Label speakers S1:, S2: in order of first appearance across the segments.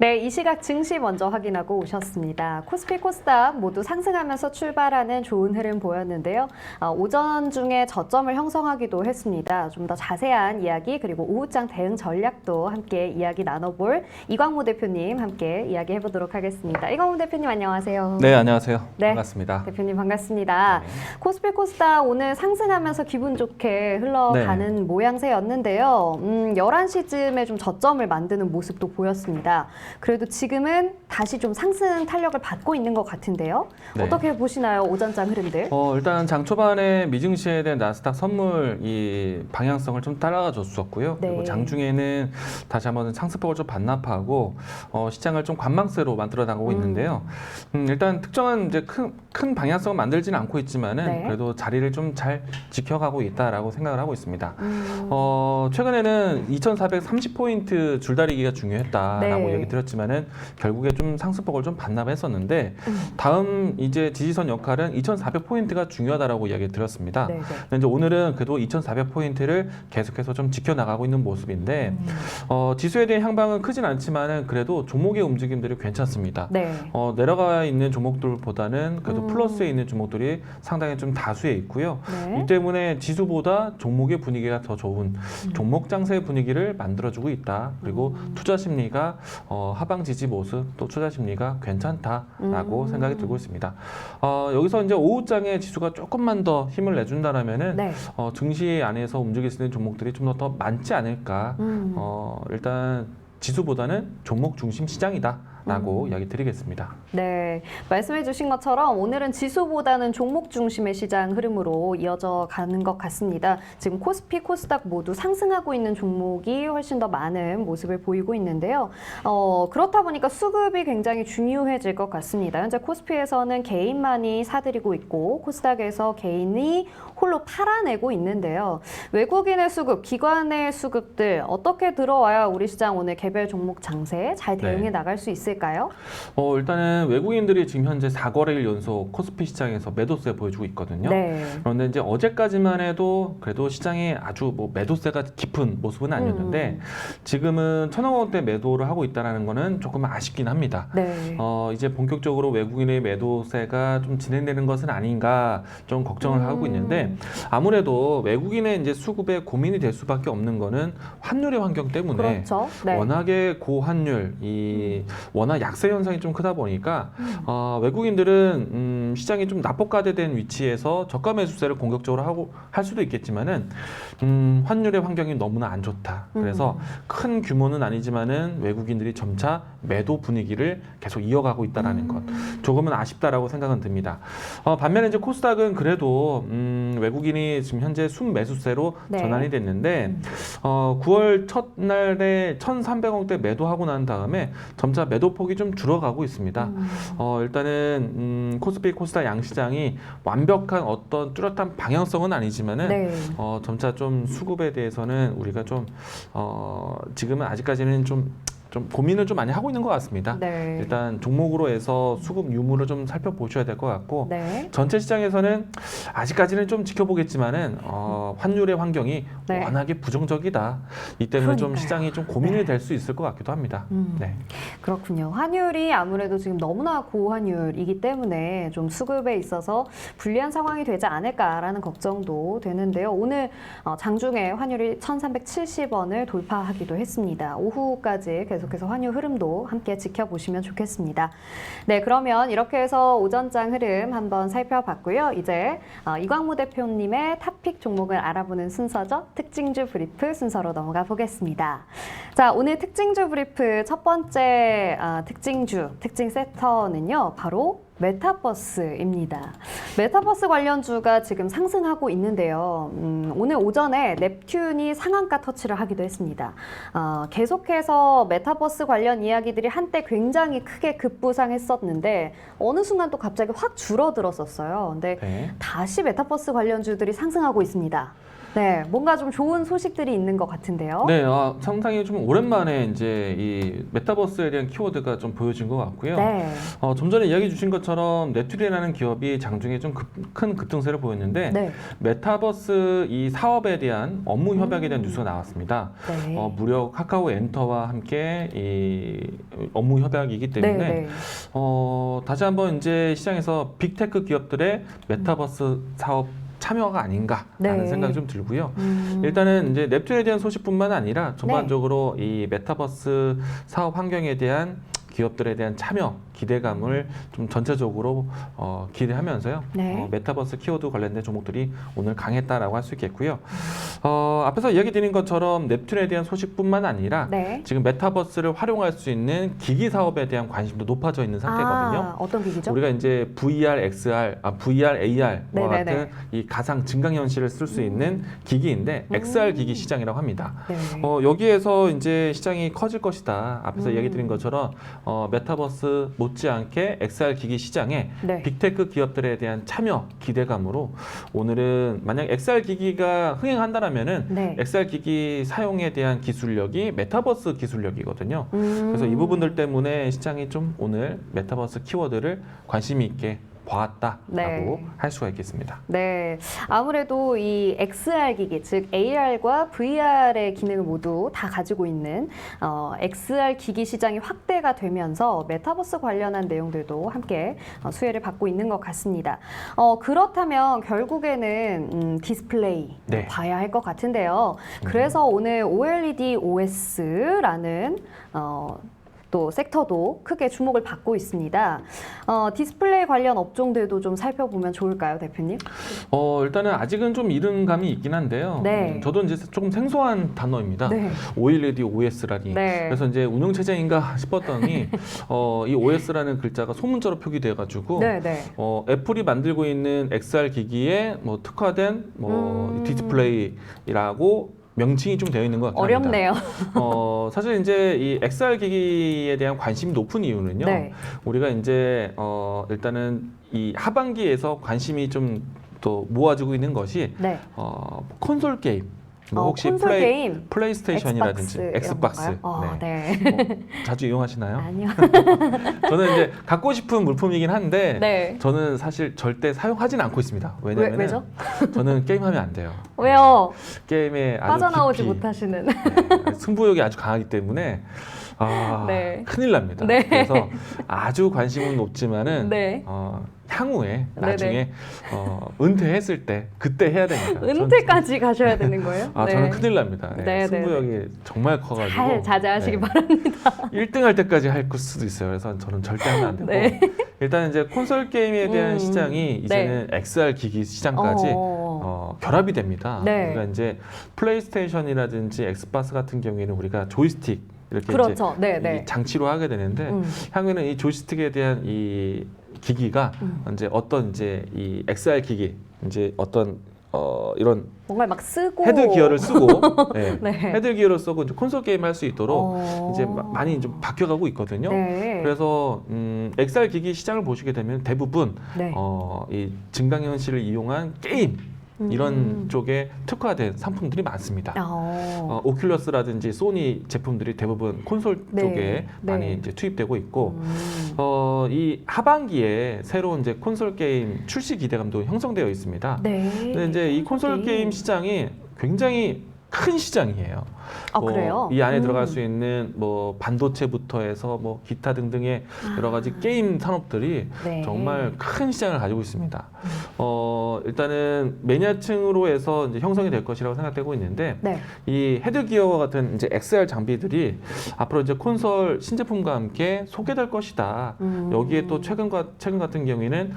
S1: 네, 이 시각 증시 먼저 확인하고 오셨습니다. 코스피, 코스닥 모두 상승하면서 출발하는 좋은 흐름 보였는데요. 오전 중에 저점을 형성하기도 했습니다. 좀 더 자세한 이야기 그리고 오후장 대응 전략도 함께 이야기 나눠볼 이광무 대표님 함께 이야기해 보도록 하겠습니다. 이광무 대표님 안녕하세요.
S2: 네, 안녕하세요.
S1: 네,
S2: 반갑습니다.
S1: 대표님 반갑습니다.
S2: 네.
S1: 코스피, 코스닥 오늘 상승하면서 기분 좋게 흘러가는 모양새였는데요. 11시쯤에 좀 저점을 만드는 모습도 보였습니다. 그래도 지금은 다시 좀 상승 탄력을 받고 있는 것 같은데요.
S2: 네.
S1: 어떻게 보시나요? 오전장 흐름들.
S2: 일단 장 초반에 미증시에 대한 나스닥 선물 이 방향성을 좀 따라가 줬었고요.
S1: 네.
S2: 그리고 장중에는 다시 한번 상승폭을 좀 반납하고 시장을 좀 관망세로 만들어 나가고 있는데요. 일단 특정한 이제 큰 방향성을 만들지는 않고 있지만은
S1: 네.
S2: 그래도 자리를 좀 잘 지켜가고 있다라고 생각을 하고 있습니다. 최근에는 2,430포인트 줄다리기가 중요했다라고
S1: 네.
S2: 얘기 드렸지만은 결국에 좀 상승폭을 좀 반납했었는데 다음 이제 지지선 역할은 2,400포인트가 중요하다라고 이야기 드렸습니다.
S1: 네, 네.
S2: 근데 이제 오늘은 그래도 2,400포인트를 계속해서 좀 지켜나가고 있는 모습인데 지수에 대한 향방은 크진 않지만은 그래도 종목의 움직임들이 괜찮습니다.
S1: 네.
S2: 내려가 있는 종목들보다는 그래도 플러스에 있는 종목들이 상당히 좀 다수에 있고요.
S1: 네.
S2: 이 때문에 지수보다 종목의 분위기가 더 좋은 종목 장세 분위기를 만들어주고 있다. 그리고 투자 심리가 하방 지지 모습 또 투자 심리가 괜찮다라고 생각이 들고 있습니다. 여기서 이제 오후장에 지수가 조금만 더 힘을 내준다라면은
S1: 네.
S2: 증시 안에서 움직일 수 있는 종목들이 좀 더 많지 않을까. 일단 지수보다는 종목 중심 시장이다라고 이야기 드리겠습니다.
S1: 네, 말씀해 주신 것처럼 오늘은 지수보다는 종목 중심의 시장 흐름으로 이어져 가는 것 같습니다. 지금 코스피, 코스닥 모두 상승하고 있는 종목이 훨씬 더 많은 모습을 보이고 있는데요. 그렇다 보니까 수급이 굉장히 중요해질 것 같습니다. 현재 코스피에서는 개인만이 사들이고 있고 코스닥에서 개인이 홀로 팔아내고 있는데요. 외국인의 수급, 기관의 수급들 어떻게 들어와야 우리 시장 오늘 개별 종목 장세 잘 대응해 나갈 수 있을까요?
S2: 일단은 외국인들이 지금 현재 4거래일 연속 코스피 시장에서 매도세 보여주고 있거든요.
S1: 네.
S2: 그런데 이제 어제까지만 해도 그래도 시장에 아주 뭐 매도세가 깊은 모습은 아니었는데 지금은 1,000억 원대 매도를 하고 있다는 거는 조금 아쉽긴 합니다.
S1: 네.
S2: 이제 본격적으로 외국인의 매도세가 좀 진행되는 것은 아닌가 좀 걱정을 하고 있는데 아무래도 외국인의 이제 수급에 고민이 될 수밖에 없는 거는 환율의 환경 때문에
S1: 그렇죠. 네.
S2: 워낙에 고환율, 워낙 약세 현상이 좀 크다 보니까 외국인들은 시장이 좀 납법과대된 위치에서 저가 매수세를 공격적으로 할 수도 있겠지만은 환율의 환경이 너무나 안 좋다. 그래서 큰 규모는 아니지만은 외국인들이 점차 매도 분위기를 계속 이어가고 있다라는 것 조금은 아쉽다라고 생각은 듭니다. 반면에 이제 코스닥은 그래도 외국인이 지금 현재 순매수세로
S1: 네.
S2: 전환이 됐는데 9월 첫날에 1,300억대 매도하고 난 다음에 점차 매도폭이 좀 줄어가고 있습니다. 일단은 코스피, 코스닥 양시장이 완벽한 어떤 뚜렷한 방향성은 아니지만은
S1: 네.
S2: 점차 좀 수급에 대해서는 우리가 좀 지금은 아직까지는 좀 고민을 좀 많이 하고 있는 것 같습니다.
S1: 네.
S2: 일단 종목으로 해서 수급 유무를 좀 살펴보셔야 될 것 같고
S1: 네.
S2: 전체 시장에서는 아직까지는 좀 지켜보겠지만은 환율의 환경이
S1: 네.
S2: 워낙에 부정적이다. 이 때문에 좀
S1: 그러니까요.
S2: 시장이 좀 고민이
S1: 네.
S2: 될 수 있을 것 같기도 합니다. 네.
S1: 그렇군요. 환율이 아무래도 지금 너무나 고환율이기 때문에 좀 수급에 있어서 불리한 상황이 되지 않을까라는 걱정도 되는데요. 오늘 장중에 환율이 1,370원을 돌파하기도 했습니다. 오후까지 계속해서 환율 흐름도 함께 지켜보시면 좋겠습니다. 네, 그러면 이렇게 해서 오전장 흐름 한번 살펴봤고요. 이제 이광무 대표님의 탑픽 종목을 알아보는 순서죠. 특징주 브리프 순서로 넘어가 보겠습니다. 자, 오늘 특징주 브리프 첫 번째 특징주, 특징 섹터는요. 바로 메타버스입니다. 메타버스 관련주가 지금 상승하고 있는데요. 오늘 오전에 넵튠이 상한가 터치를 하기도 했습니다. 계속해서 메타버스 관련 이야기들이 한때 굉장히 크게 급부상했었는데 어느 순간 또 갑자기 확 줄어들었었어요. 근데
S2: 네.
S1: 다시 메타버스 관련주들이 상승하고 있습니다. 네, 뭔가 좀 좋은 소식들이 있는 것 같은데요.
S2: 네, 상당히 좀 오랜만에 이제 이 메타버스에 대한 키워드가 좀 보여진 것 같고요.
S1: 네.
S2: 좀 전에 이야기 주신 것처럼 넷플이라는 기업이 장중에 좀 큰 급등세를 보였는데
S1: 네.
S2: 메타버스 이 사업에 대한 업무 협약에 대한 뉴스가 나왔습니다.
S1: 네.
S2: 무려 카카오 엔터와 함께 이 업무 협약이기 때문에
S1: 네.
S2: 다시 한번 이제 시장에서 빅테크 기업들의 메타버스 사업 참여가 아닌가라는
S1: 네.
S2: 생각이 좀 들고요. 일단은 이제 넵튠에 대한 소식뿐만 아니라 전반적으로 이 메타버스 사업 환경에 대한 기업들에 대한 참여 기대감을 좀 전체적으로 기대하면서요.
S1: 네.
S2: 메타버스 키워드 관련된 종목들이 오늘 강했다라고 할 수 있겠고요. 앞에서 이야기 드린 것처럼 넵튠에 대한 소식뿐만 아니라
S1: 네.
S2: 지금 메타버스를 활용할 수 있는 기기 사업에 대한 관심도 높아져 있는 상태거든요.
S1: 어떤 기기죠?
S2: 우리가 이제 VR, XR, VR, AR과
S1: 네네네.
S2: 같은 이 가상 증강현실을 쓸 수 있는 기기인데 XR 기기 시장이라고 합니다.
S1: 네.
S2: 여기에서 이제 시장이 커질 것이다. 앞에서 이야기 드린 것처럼 메타버스 못지않게 XR 기기 시장에
S1: 네.
S2: 빅테크 기업들에 대한 참여 기대감으로 오늘은 만약 XR 기기가 흥행한다라면은
S1: 네.
S2: XR 기기 사용에 대한 기술력이 메타버스 기술력이거든요. 그래서 이 부분들 때문에 시장이 좀 오늘 메타버스 키워드를 관심 있게 봐왔다라고
S1: 네.
S2: 할 수가 있겠습니다.
S1: 네, 아무래도 이 XR 기기, 즉 AR과 VR의 기능을 모두 다 가지고 있는 XR 기기 시장이 확대가 되면서 메타버스 관련한 내용들도 함께 수혜를 받고 있는 것 같습니다. 그렇다면 결국에는 디스플레이
S2: 네.
S1: 봐야 할 것 같은데요. 그래서 오늘 OLED OS라는 또 섹터도 크게 주목을 받고 있습니다. 디스플레이 관련 업종들도 좀 살펴보면 좋을까요, 대표님?
S2: 일단은 아직은 좀 이른 감이 있긴 한데요.
S1: 네.
S2: 저도 이제 조금 생소한 단어입니다.
S1: 네.
S2: OLED OS라니.
S1: 네.
S2: 그래서 이제 운영체제인가 싶었더니 이 OS라는 글자가 소문자로 표기돼가지고
S1: 네, 네.
S2: 애플이 만들고 있는 XR 기기에 뭐 특화된 디스플레이라고 명칭이 좀 되어 있는 것 같긴 합니다.
S1: 어렵네요.
S2: 사실 이제 이 XR 기기에 대한 관심이 높은 이유는요.
S1: 네.
S2: 우리가 이제 일단은 이 하반기에서 관심이 좀 또 모아지고 있는 것이
S1: 네.
S2: 콘솔 게임. 뭐 혹시
S1: 콘솔 게임,
S2: 플레이스테이션이라든지
S1: 이런
S2: 엑스박스
S1: 건가요?
S2: 네.
S1: 네.
S2: 자주 이용하시나요?
S1: 아니요.
S2: 저는 이제 갖고 싶은 물품이긴 한데
S1: 네.
S2: 저는 사실 절대 사용하진 않고 있습니다. 왜냐면
S1: 왜죠?
S2: 저는 게임하면 안 돼요.
S1: 왜요?
S2: 게임에 아주
S1: 빠져나오지
S2: 깊이
S1: 못하시는.
S2: 승부욕이 아주 강하기 때문에
S1: 네.
S2: 큰일 납니다.
S1: 네.
S2: 그래서 아주 관심은 높지만은
S1: 네.
S2: 향후에
S1: 네네.
S2: 나중에 은퇴했을 때 그때 해야 됩니다.
S1: 은퇴까지 가셔야 되는 거예요? 네.
S2: 저는 큰일 납니다.
S1: 네,
S2: 승부욕이 정말 커가지고
S1: 잘 자제하시기
S2: 네.
S1: 바랍니다.
S2: 1등 할 때까지 할 수도 있어요. 그래서 저는 절대 하면 안 되고
S1: 네.
S2: 일단 이제 콘솔 게임에 대한 시장이 이제는 XR 기기 시장까지 결합이 됩니다.
S1: 네.
S2: 우리가 이제 플레이스테이션이라든지 엑스박스 같은 경우에는 우리가 조이스틱 이렇게
S1: 그렇죠. 네,
S2: 이제
S1: 네.
S2: 이 장치로 하게 되는데 향후에는 이 조이스틱에 대한 이 기기가 이제 어떤 이제 이 XR 기기 이제 어떤 이런
S1: 뭔가 막 쓰고
S2: 헤드 기어를 쓰고 네.
S1: 네.
S2: 헤드 기어를 쓰고 이제 콘솔 게임 할 수 있도록 이제 많이 좀 바뀌어가고 있거든요.
S1: 네.
S2: 그래서 XR 기기 시장을 보시게 되면 대부분
S1: 네.
S2: 이 증강현실을 이용한 게임 이런 쪽에 특화된 상품들이 많습니다. 오큘러스라든지 소니 제품들이 대부분 콘솔
S1: 네.
S2: 쪽에
S1: 네.
S2: 많이 이제 투입되고 있고 이 하반기에 새로운 이제 콘솔 게임 출시 기대감도 형성되어 있습니다.
S1: 네.
S2: 근데 이제 이 콘솔 게임 시장이 굉장히 큰 시장이에요.
S1: 그래요?
S2: 이 안에 들어갈 수 있는 뭐 반도체부터 해서 뭐 기타 등등의 여러 가지 게임 산업들이
S1: 네.
S2: 정말 큰 시장을 가지고 있습니다. 일단은 매니아층으로 해서 이제 형성이 될 것이라고 생각되고 있는데
S1: 네.
S2: 이 헤드기어와 같은 이제 XR 장비들이 앞으로 이제 콘솔 신제품과 함께 소개될 것이다. 여기에 또 최근 같은 경우에는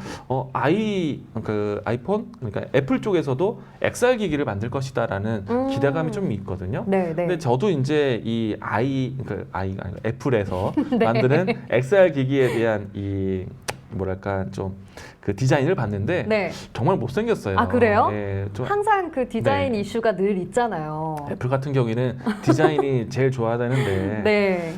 S2: 아이폰 그러니까 애플 쪽에서도 XR 기기를 만들 것이다라는 기대감이 좀 있거든요.
S1: 네, 네.
S2: 근데 저도 이제 이 그러니까 아이가 아니고 애플에서
S1: 네.
S2: 만드는 XR 기기에 대한 이 뭐랄까 좀 그 디자인을 봤는데
S1: 네.
S2: 정말 못생겼어요.
S1: 아, 그래요?
S2: 예, 좀
S1: 항상 그 디자인
S2: 네.
S1: 이슈가 늘 있잖아요.
S2: 애플 같은 경우에는 디자인이 제일
S1: 네.
S2: 좋아하다는데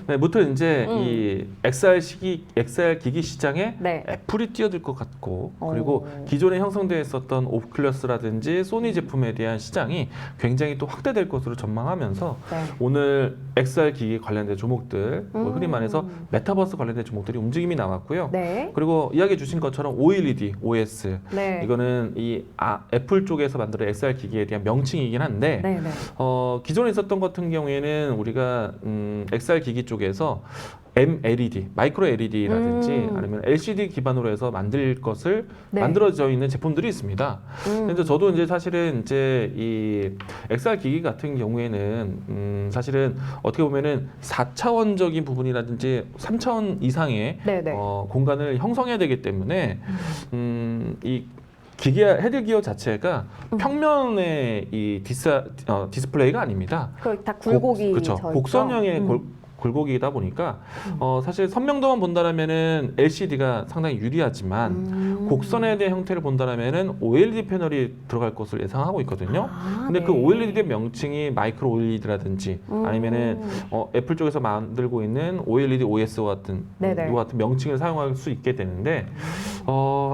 S2: 네, 무튼 이제 이 XR 기기 시장에
S1: 네.
S2: 애플이 뛰어들 것 같고 그리고
S1: 오.
S2: 기존에 형성되어 있었던 오큘러스라든지 소니 제품에 대한 시장이 굉장히 또 확대될 것으로 전망하면서
S1: 네.
S2: 오늘 XR 기기 관련된 종목들 뭐 흔히 말해서 메타버스 관련된 종목들이 움직임이 나왔고요.
S1: 네.
S2: 그리고 이야기해 주신 것처럼 OLED, OS
S1: 네.
S2: 이거는 이 애플 쪽에서 만든 XR 기기에 대한 명칭이긴 한데
S1: 네. 네.
S2: 기존에 있었던 것 같은 경우에는 우리가 XR 기기 쪽에서 MLED, 마이크로 LED라든지 아니면 LCD 기반으로 해서 만들 것을
S1: 네.
S2: 만들어져 있는 제품들이 있습니다. 근데 저도 이제 사실은 이제 이 XR 기기 같은 경우에는 사실은 어떻게 보면은 4차원적인 부분이라든지 3차원 이상의
S1: 네. 네.
S2: 공간을 형성해야 되기 때문에 이 기계 헤드기어 자체가 평면의 이 디스플레이가 아닙니다.
S1: 그 다 굴곡이
S2: 그렇죠.
S1: 져 있죠?
S2: 곡선형의 굴곡이다 보니까 사실 선명도만 본다라면은 LCD가 상당히 유리하지만 곡선에 대한 형태를 본다라면은 OLED 패널이 들어갈 것을 예상하고 있거든요. 근데
S1: 네.
S2: 그 OLED의 명칭이 마이크로 OLED라든지 아니면은 애플 쪽에서 만들고 있는 OLED OS와 같은
S1: 네네.
S2: 이와 같은 명칭을 사용할 수 있게 되는데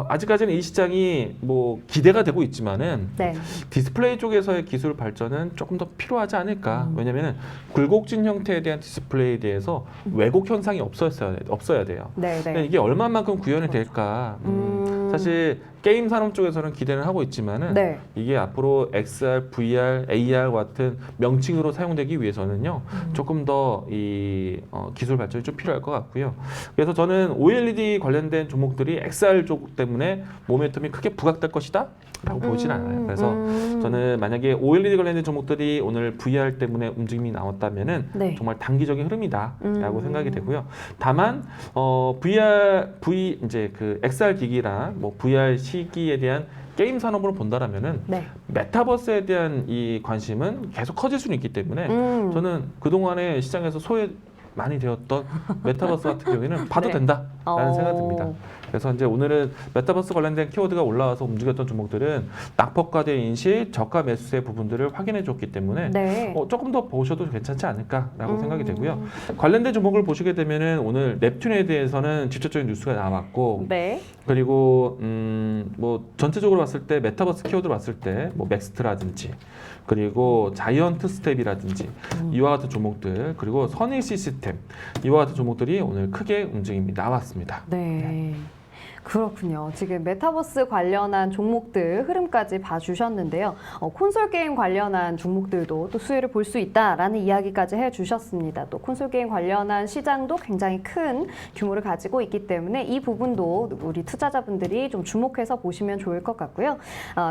S2: 아직까지는 이 시장이 뭐 기대가 되고 있지만은
S1: 네.
S2: 디스플레이 쪽에서의 기술 발전은 조금 더 필요하지 않을까. 왜냐면은 굴곡진 형태에 대한 디스플레이에 대해서 왜곡 현상이 없어야 돼요.
S1: 네.
S2: 근데
S1: 네.
S2: 이게 얼마만큼 구현이 될까. 사실 게임 산업 쪽에서는 기대는 하고 있지만은
S1: 네.
S2: 이게 앞으로 XR, VR, AR 같은 명칭으로 사용되기 위해서는요 조금 더 이 기술 발전이 좀 필요할 것 같고요. 그래서 저는 OLED 관련된 종목들이 XR 쪽 때문에 모멘텀이 크게 부각될 것이다. 라고 보지는 않아요. 그래서 저는 만약에 OLED 관련된 종목들이 오늘 VR 때문에 움직임이 나왔다면은
S1: 네.
S2: 정말 단기적인 흐름이다라고 생각이 되고요. 다만 이제 그 XR 기기랑 뭐 VR 시기에 대한 게임 산업으로 본다라면은
S1: 네.
S2: 메타버스에 대한 이 관심은 계속 커질 수는 있기 때문에 저는 그동안에 시장에서 소외 많이 되었던 메타버스 같은 경우에는 봐도
S1: 네.
S2: 된다라는 생각이 듭니다. 그래서 이제 오늘은 메타버스 관련된 키워드가 올라와서 움직였던 종목들은 낙폭과대 인식, 저가 매수세 부분들을 확인해 줬기 때문에
S1: 네.
S2: 조금 더 보셔도 괜찮지 않을까라고 생각이 되고요. 관련된 종목을 보시게 되면은 오늘 넵튠에 대해서는 직접적인 뉴스가 나왔고
S1: 네.
S2: 그리고 뭐 전체적으로 봤을 때 메타버스 키워드로 봤을 때 뭐 맥스트라든지 그리고 자이언트 스텝이라든지 이와 같은 종목들 그리고 선일 시스템 이와 같은 종목들이 오늘 크게 움직임이 나왔습니다.
S1: 네. 그렇군요. 지금 메타버스 관련한 종목들 흐름까지 봐주셨는데요. 콘솔 게임 관련한 종목들도 또 수혜를 볼 수 있다라는 이야기까지 해주셨습니다. 또 콘솔 게임 관련한 시장도 굉장히 큰 규모를 가지고 있기 때문에 이 부분도 우리 투자자분들이 좀 주목해서 보시면 좋을 것 같고요.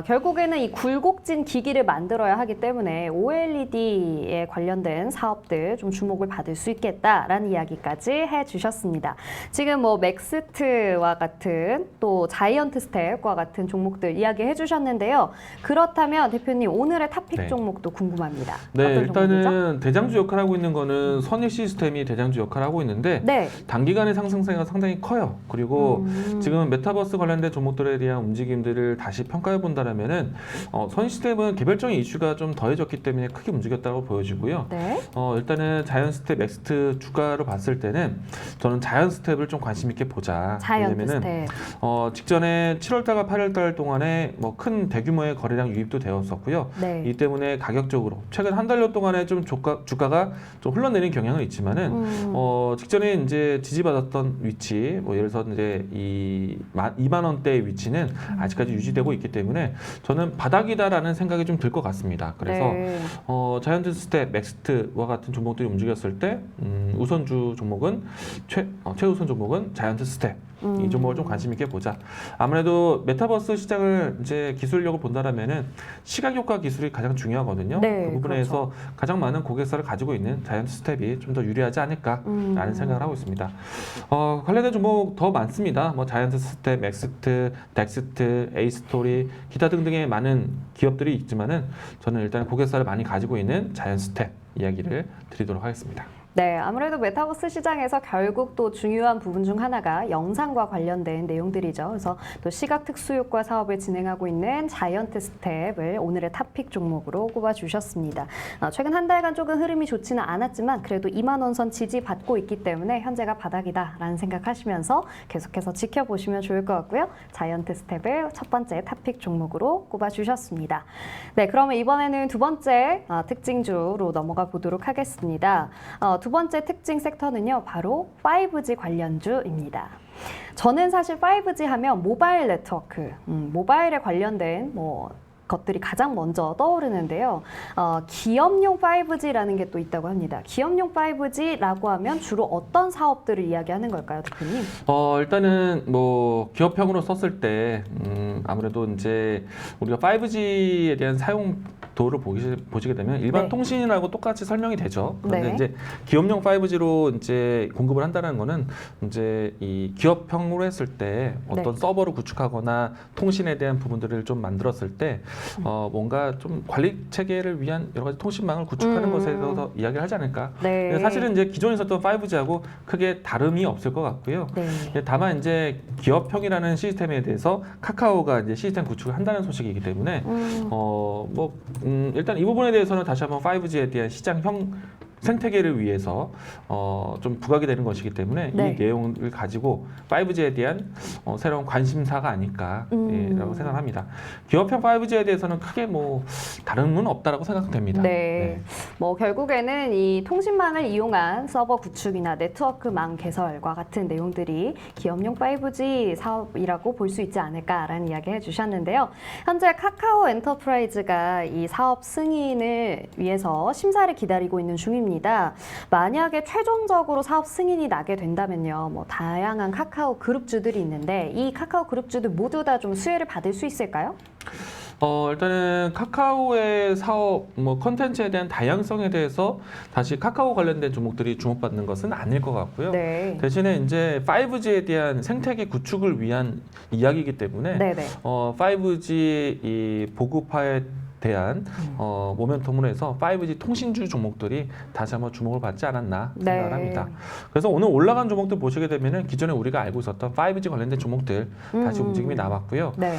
S1: 결국에는 이 굴곡진 기기를 만들어야 하기 때문에 OLED에 관련된 사업들 좀 주목을 받을 수 있겠다라는 이야기까지 해주셨습니다. 지금 뭐 맥스트와 같은 또 자이언트 스텝과 같은 종목들 이야기해 주셨는데요. 그렇다면 대표님 오늘의 탑픽
S2: 네.
S1: 종목도 궁금합니다.
S2: 네,
S1: 어떤
S2: 일단은
S1: 종목이죠?
S2: 대장주 역할을 하고 있는 거는 선일 시스템이 대장주 역할을 하고 있는데
S1: 네.
S2: 단기간의 상승세가 상당히 커요. 그리고 지금 메타버스 관련된 종목들에 대한 움직임들을 다시 평가해 본다면은 선일 시스템은 개별적인 이슈가 좀 더해졌기 때문에 크게 움직였다고 보여지고요.
S1: 네.
S2: 일단은 자이언트 스텝, 맥스트 주가로 봤을 때는 저는 자이언트 스텝을 좀 관심 있게 보자.
S1: 자이언트
S2: 왜냐면은
S1: 스텝.
S2: 직전에 7월달과 8월달 동안에 뭐 큰 대규모의 거래량 유입도 되었었고요.
S1: 네.
S2: 이 때문에 가격적으로 최근 한 달여 동안에 좀 주가가 좀 흘러내리는 경향은 있지만은 직전에 이제 지지받았던 위치, 뭐 예를 들어서 이제 이 2만 원대의 위치는 아직까지 유지되고 있기 때문에 저는 바닥이다라는 생각이 좀 들 것 같습니다. 그래서
S1: 네.
S2: 자이언트 스텝, 맥스트와 같은 종목들이 움직였을 때 우선주 종목은 최우선 종목은 자이언트 스텝. 이 종목을 좀 관심 있게 보자. 아무래도 메타버스 시장을 이제 기술력을 본다라면은 시각 효과 기술이 가장 중요하거든요.
S1: 네,
S2: 그 부분에서 가장 많은 고객사를 가지고 있는 자이언트 스텝이 좀 더 유리하지 않을까라는 생각을 하고 있습니다. 관련된 종목 더 많습니다. 뭐 자이언트 스텝, 맥스트, 덱스트, 에이스토리, 기타 등등의 많은 기업들이 있지만은 저는 일단 고객사를 많이 가지고 있는 자이언트 스텝 이야기를 드리도록 하겠습니다.
S1: 네, 아무래도 메타버스 시장에서 결국 또 중요한 부분 중 하나가 영상과 관련된 내용들이죠. 그래서 또 시각 특수효과 사업을 진행하고 있는 자이언트 스텝을 오늘의 탑픽 종목으로 꼽아주셨습니다. 최근 한 달간 조금 흐름이 좋지는 않았지만 그래도 2만 원 선 지지받고 있기 때문에 현재가 바닥이다라는 생각하시면서 계속해서 지켜보시면 좋을 것 같고요. 자이언트 스텝을 첫 번째 탑픽 종목으로 꼽아주셨습니다. 네, 그러면 이번에는 두 번째 특징주로 넘어가 보도록 하겠습니다. 두 번째 특징 섹터는요, 바로 5G 관련주입니다. 저는 사실 5G 하면 모바일 네트워크, 모바일에 관련된 것들이 가장 먼저 떠오르는데요. 기업용 5G라는 게 또 있다고 합니다. 기업용 5G라고 하면 주로 어떤 사업들을 이야기하는 걸까요, 대표님?
S2: 일단은 기업형으로 썼을 때 아무래도 이제 우리가 5G에 대한 사용도를 보시게 되면 일반
S1: 네.
S2: 통신이라고 똑같이 설명이 되죠. 그런데
S1: 네.
S2: 이제 기업용 5G로 이제 공급을 한다는 거는 이제 이 기업형으로 했을 때 어떤
S1: 네.
S2: 서버를 구축하거나 통신에 대한 부분들을 좀 만들었을 때 뭔가 좀 관리 체계를 위한 여러 가지 통신망을 구축하는 것에 대해서 이야기를 하지 않을까.
S1: 네.
S2: 사실은 이제 기존에 있었던 5G하고 크게 다름이 없을 것 같고요.
S1: 네.
S2: 다만 이제 기업형이라는 시스템에 대해서 카카오가 이제 시스템 구축을 한다는 소식이기 때문에 일단 이 부분에 대해서는 다시 한번 5G에 대한 시장형 생태계를 위해서 좀 부각이 되는 것이기 때문에
S1: 네.
S2: 이 내용을 가지고 5G에 대한 새로운 관심사가 아닐까라고 생각합니다. 기업형 5G에 대해서는 크게 다름은 없다라고 생각됩니다.
S1: 네. 결국에는 이 통신망을 이용한 서버 구축이나 네트워크망 개설과 같은 내용들이 기업용 5G 사업이라고 볼 수 있지 않을까라는 이야기 해주셨는데요. 현재 카카오 엔터프라이즈가 이 사업 승인을 위해서 심사를 기다리고 있는 중입니다. 만약에 최종적으로 사업 승인이 나게 된다면요, 다양한 카카오 그룹주들이 있는데 이 카카오 그룹주들 모두 다 좀 수혜를 받을 수 있을까요?
S2: 일단은 카카오의 사업, 컨텐츠에 대한 다양성에 대해서 다시 카카오 관련된 종목들이 주목받는 것은 아닐 것 같고요.
S1: 네.
S2: 대신에 이제 5G에 대한 생태계 구축을 위한 이야기이기 때문에
S1: 네네.
S2: 5G 이 보급화에 대한 모멘텀으로 해서 5G 통신주 종목들이 다시 한번 주목을 받지 않았나 생각을
S1: 네.
S2: 합니다. 그래서 오늘 올라간 종목들 보시게 되면은 기존에 우리가 알고 있었던 5G 관련된 종목들 다시 움직임이 나왔고요.
S1: 네.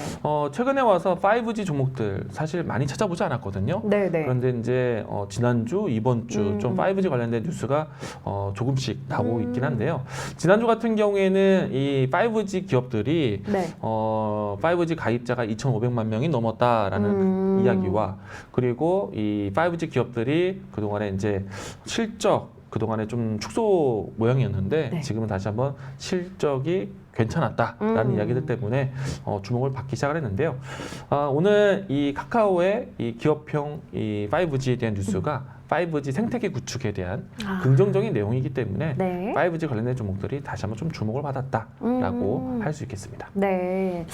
S2: 최근에 와서 5G 종목들 사실 많이 찾아보지 않았거든요.
S1: 네네.
S2: 그런데 이제 지난주, 이번 주 좀 5G 관련된 뉴스가 조금씩 나오고 있긴 한데요. 지난주 같은 경우에는 이 5G 기업들이
S1: 네.
S2: 5G 가입자가 2,500만 명이 넘었다라는 이야기와 그리고 이 5G 기업들이 그동안에 이제 실적 그동안에 좀 축소 모양이었는데
S1: 네.
S2: 지금은 다시 한번 실적이 괜찮았다라는 이야기들 때문에 주목을 받기 시작을 했는데요. 오늘 이 카카오의 이 기업형 이 5G에 대한 뉴스가 5G 생태계 구축에 대한 긍정적인 내용이기 때문에
S1: 네.
S2: 5G 관련된 종목들이 다시 한번 좀 주목을 받았다라고 할 수 있겠습니다.
S1: 네.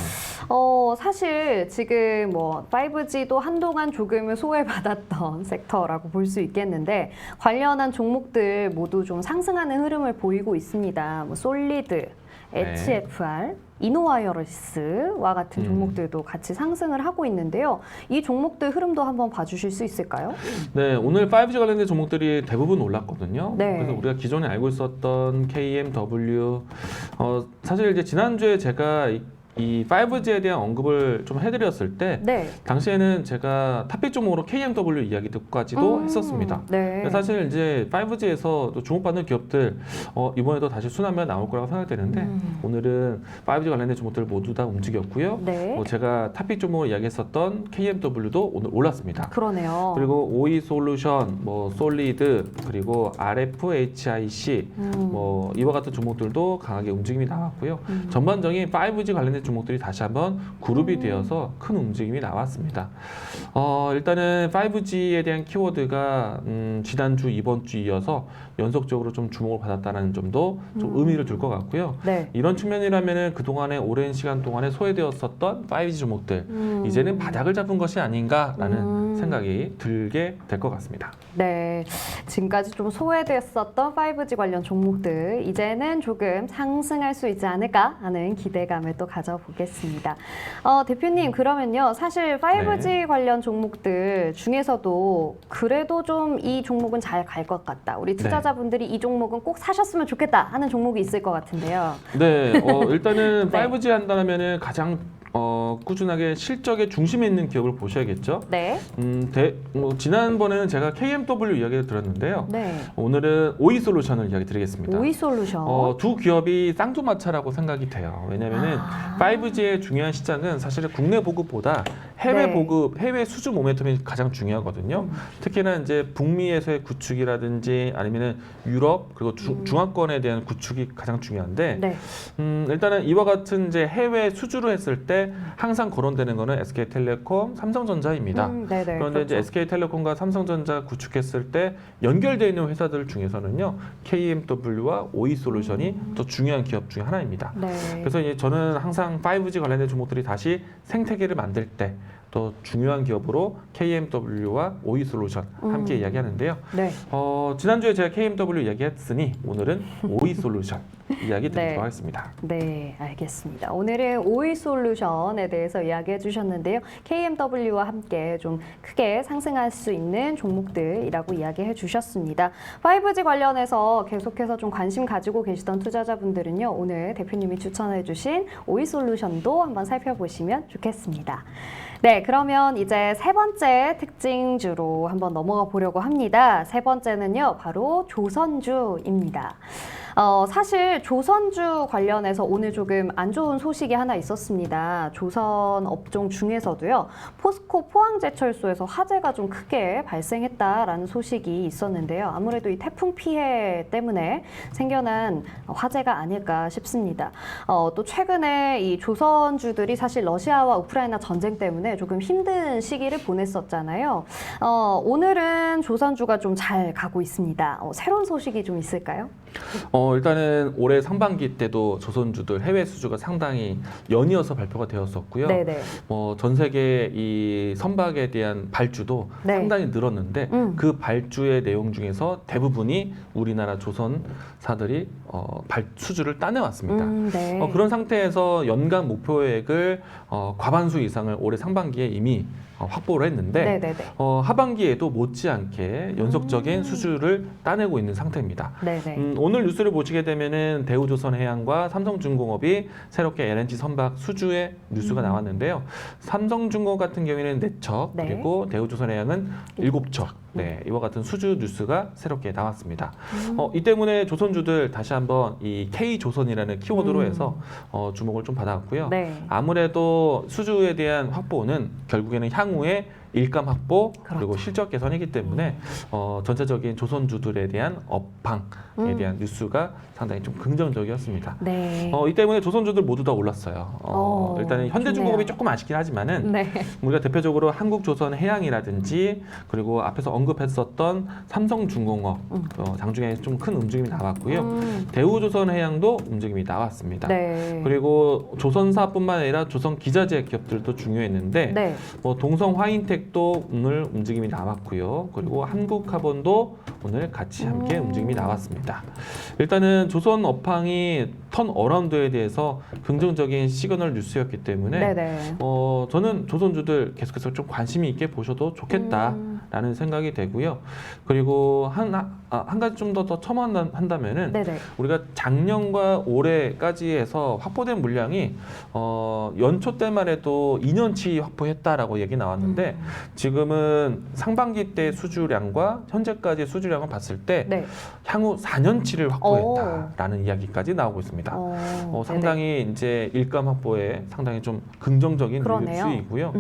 S1: 사실 지금 5G도 한동안 조금은 소외받았던 섹터라고 볼 수 있겠는데 관련한 종목들 모두 좀 상승하는 흐름을 보이고 있습니다. 솔리드, HFR, 이노와이어리스와 같은 종목들도 같이 상승을 하고 있는데요. 이 종목들 흐름도 한번 봐주실 수 있을까요?
S2: 네, 오늘 5G 관련된 종목들이 대부분 올랐거든요.
S1: 네.
S2: 그래서 우리가 기존에 알고 있었던 KMW, 사실 이제 지난주에 제가 이 5G에 대한 언급을 좀 해드렸을 때
S1: 네.
S2: 당시에는 제가 탑픽 종목으로 KMW 이야기까지도 했었습니다.
S1: 네.
S2: 사실 이제 5G에서 또 주목받는 기업들 이번에도 다시 순환매가 나올 거라고 생각되는데 오늘은 5G 관련된 종목들 모두 다 움직였고요.
S1: 네.
S2: 제가 탑픽 종목으로 이야기했었던 KMW도 오늘 올랐습니다.
S1: 그러네요.
S2: 그리고 OE솔루션, 솔리드, 그리고 RFHIC, 이와 같은 종목들도 강하게 움직임이 나왔고요. 전반적인 5G 관련된 종목들이 다시 한번 그룹이 되어서 큰 움직임이 나왔습니다. 일단은 5G에 대한 키워드가 지난주, 이번 주 이어서 연속적으로 좀 주목을 받았다는 점도 좀 의미를 둘 것 같고요.
S1: 네.
S2: 이런 측면이라면은 그동안에 오랜 시간 동안에 소외되었었던 5G 종목들 이제는 바닥을 잡은 것이 아닌가라는 생각이 들게 될 것 같습니다.
S1: 네, 지금까지 좀 소외됐었던 5G 관련 종목들 이제는 조금 상승할 수 있지 않을까 하는 기대감을 또 가져보겠습니다. 대표님 그러면요, 사실 5G 관련 종목들 중에서도 그래도 좀 이 종목은 잘 갈 것 같다, 우리 투자자 투자자분들이 이 종목은 꼭 사셨으면 좋겠다 하는 종목이 있을 것 같은데요.
S2: 네, 일단은
S1: 네.
S2: 5G 한다면은 가장 꾸준하게 실적의 중심에 있는 기업을 보셔야겠죠.
S1: 네.
S2: 지난번에는 제가 KMW 이야기를 들었는데요.
S1: 네.
S2: 오늘은 오이솔루션을 이야기 드리겠습니다.
S1: 오이솔루션.
S2: 두 기업이 쌍두마차라고 생각이 돼요. 왜냐하면은 5G의 중요한 시장은 사실은 국내 보급보다 해외
S1: 네.
S2: 보급, 해외 수주 모멘텀이 가장 중요하거든요. 특히나 이제 북미에서의 구축이라든지 아니면은 유럽 그리고 중화권에 대한 구축이 가장 중요한데
S1: 네.
S2: 일단은 이와 같은 이제 해외 수주를 했을 때 항상 거론되는 거는 SK텔레콤, 삼성전자입니다.
S1: 네네.
S2: 그런데
S1: 그렇죠.
S2: 이제 SK텔레콤과 삼성전자 구축했을 때 연결되어 있는 회사들 중에서는요, KMW와 오이솔루션이 또 중요한 기업 중에 하나입니다.
S1: 네.
S2: 그래서 이제 저는 항상 5G 관련된 종목들이 다시 생태계를 만들 때 또 중요한 기업으로 KMW와 오이솔루션 함께 이야기하는데요.
S1: 네.
S2: 지난주에 제가 KMW 이야기했으니 오늘은 오이솔루션 이야기 드리도록
S1: 네.
S2: 하겠습니다.
S1: 네, 알겠습니다. 오늘은 오이솔루션에 대해서 이야기해 주셨는데요. KMW와 함께 좀 크게 상승할 수 있는 종목들이라고 이야기해 주셨습니다. 5G 관련해서 계속해서 좀 관심 가지고 계시던 투자자분들은요. 오늘 대표님이 추천해 주신 오이솔루션도 한번 살펴보시면 좋겠습니다. 네, 그러면 이제 세 번째 특징주로 한번 넘어가 보려고 합니다. 세 번째는요, 바로 조선주입니다. 사실 조선주 관련해서 오늘 조금 안 좋은 소식이 하나 있었습니다. 조선 업종 중에서도요, 포스코 포항제철소에서 화재가 좀 크게 발생했다라는 소식이 있었는데요. 아무래도 이 태풍 피해 때문에 생겨난 화재가 아닐까 싶습니다. 또 최근에 이 조선주들이 사실 러시아와 우크라이나 전쟁 때문에 조금 힘든 시기를 보냈었잖아요. 오늘은 조선주가 좀 잘 가고 있습니다. 새로운 소식이 좀 있을까요?
S2: 일단은 올해 상반기 때도 조선주들 해외 수주가 상당히 연이어서 발표가 되었었고요.
S1: 네네.
S2: 전 세계 이 선박에 대한 발주도
S1: 네.
S2: 상당히 늘었는데 그 발주의 내용 중에서 대부분이 우리나라 조선사들이 수주를 따내왔습니다.
S1: 네.
S2: 그런 상태에서 연간 목표액을 과반수 이상을 올해 상반기에 이미 확보를 했는데
S1: 네네네.
S2: 하반기에도 못지않게 연속적인 수주를 따내고 있는 상태입니다.
S1: 네네.
S2: 오늘 뉴스를 보시게 되면은 대우조선해양과 삼성중공업이 새롭게 LNG 선박 수주의 뉴스가 나왔는데요. 삼성중공업 같은 경우에는 4척,
S1: 네.
S2: 그리고 대우조선해양은 7척. 네, 이와 같은 수주 뉴스가 새롭게 나왔습니다. 이 때문에 조선주들 다시 한번 이 K조선이라는 키워드로 해서 주목을 좀 받았고요.
S1: 네.
S2: 아무래도 수주에 대한 확보는 결국에는 향후에 일감 확보 그리고
S1: 그렇죠.
S2: 실적 개선이기 때문에 전체적인 조선주들에 대한 업황에 대한 뉴스가 상당히 좀 긍정적이었습니다.
S1: 네.
S2: 이 때문에 조선주들 모두 다 올랐어요. 일단은 현대중공업이
S1: 좋네요.
S2: 조금 아쉽긴 하지만은
S1: 네.
S2: 우리가 대표적으로 한국조선해양이라든지 그리고 앞에서 언급했었던 삼성중공업 장중에 좀 큰 움직임이 나왔고요. 대우조선해양도 움직임이 나왔습니다.
S1: 네.
S2: 그리고 조선사뿐만 아니라 조선기자재 기업들도 중요했는데
S1: 네.
S2: 동성화인텍도 오늘 움직임이 나왔고요. 그리고 한국카본도 오늘 같이 함께 움직임이 나왔습니다. 일단은 조선 업황이 턴 어라운드에 대해서 긍정적인 시그널 뉴스였기 때문에
S1: 네네.
S2: 저는 조선주들 계속해서 좀 관심이 있게 보셔도 좋겠다라는 생각이 되고요. 그리고 한 가지 좀 더 첨언한다면은
S1: 네네.
S2: 우리가 작년과 올해까지 해서 확보된 물량이 연초 때만 해도 2년치 확보했다라고 얘기 나왔는데 지금은 상반기 때 수주량과 현재까지 수주량을 봤을 때
S1: 네.
S2: 향후 4년치를 확보했다라는 이야기까지 나오고 있습니다. 상당히 이제 일감 확보에 상당히 좀 긍정적인
S1: 그러네요.
S2: 뉴스이고요.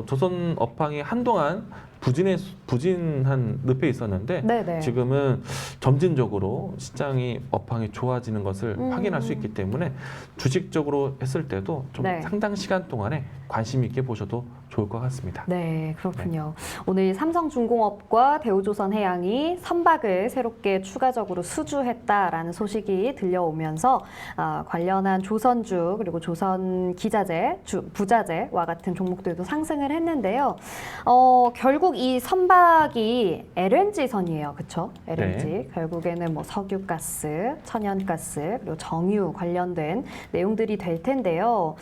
S2: 조선 업황이 한동안 부진한 늪에 있었는데
S1: 네네.
S2: 지금은 점진적으로 시장이 업황이 좋아지는 것을 확인할 수 있기 때문에 주식적으로 했을 때도 좀
S1: 네.
S2: 상당 시간 동안에 관심 있게 보셔도 좋을 것 같습니다.
S1: 네, 그렇군요. 오늘 삼성중공업과 대우조선해양이 선박을 새롭게 추가적으로 수주했다라는 소식이 들려오면서 관련한 조선주 그리고 조선기자재, 부자재와 같은 종목들도 상승을 했는데요. 결국 이 선박이 LNG선이에요. 그렇죠? LNG.
S2: 네.
S1: 결국에는 뭐 석유가스, 천연가스, 그리고 정유 관련된 내용들이 될 텐데요.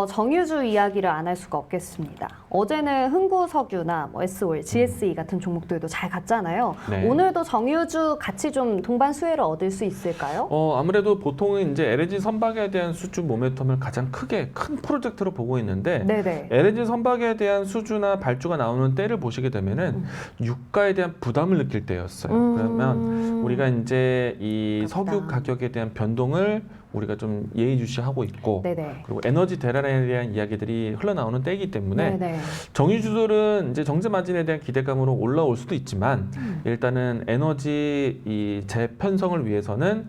S1: 정유주 이야기를 안 할 수가 없겠습니다. 있습니다. 어제는 흥구석유나 뭐 SOL, GSE 같은 종목들도 잘 갔잖아요.
S2: 네.
S1: 오늘도 정유주 같이 좀 동반 수혜를 얻을 수 있을까요?
S2: 아무래도 보통은 이제 LNG 선박에 대한 수주 모멘텀을 가장 큰 프로젝트로 보고 있는데
S1: 네네.
S2: LNG 선박에 대한 수주나 발주가 나오는 때를 보시게 되면은 유가에 대한 부담을 느낄 때였어요. 그러면 우리가 이제 이 석유
S1: 부담.
S2: 가격에 대한 변동을 우리가 좀 예의주시하고 있고
S1: 네네.
S2: 그리고 에너지 대란에 대한 이야기들이 흘러나오는 때이기 때문에
S1: 네네.
S2: 정유주들은 이제 정제 마진에 대한 기대감으로 올라올 수도 있지만 일단은 에너지 이 재편성을 위해서는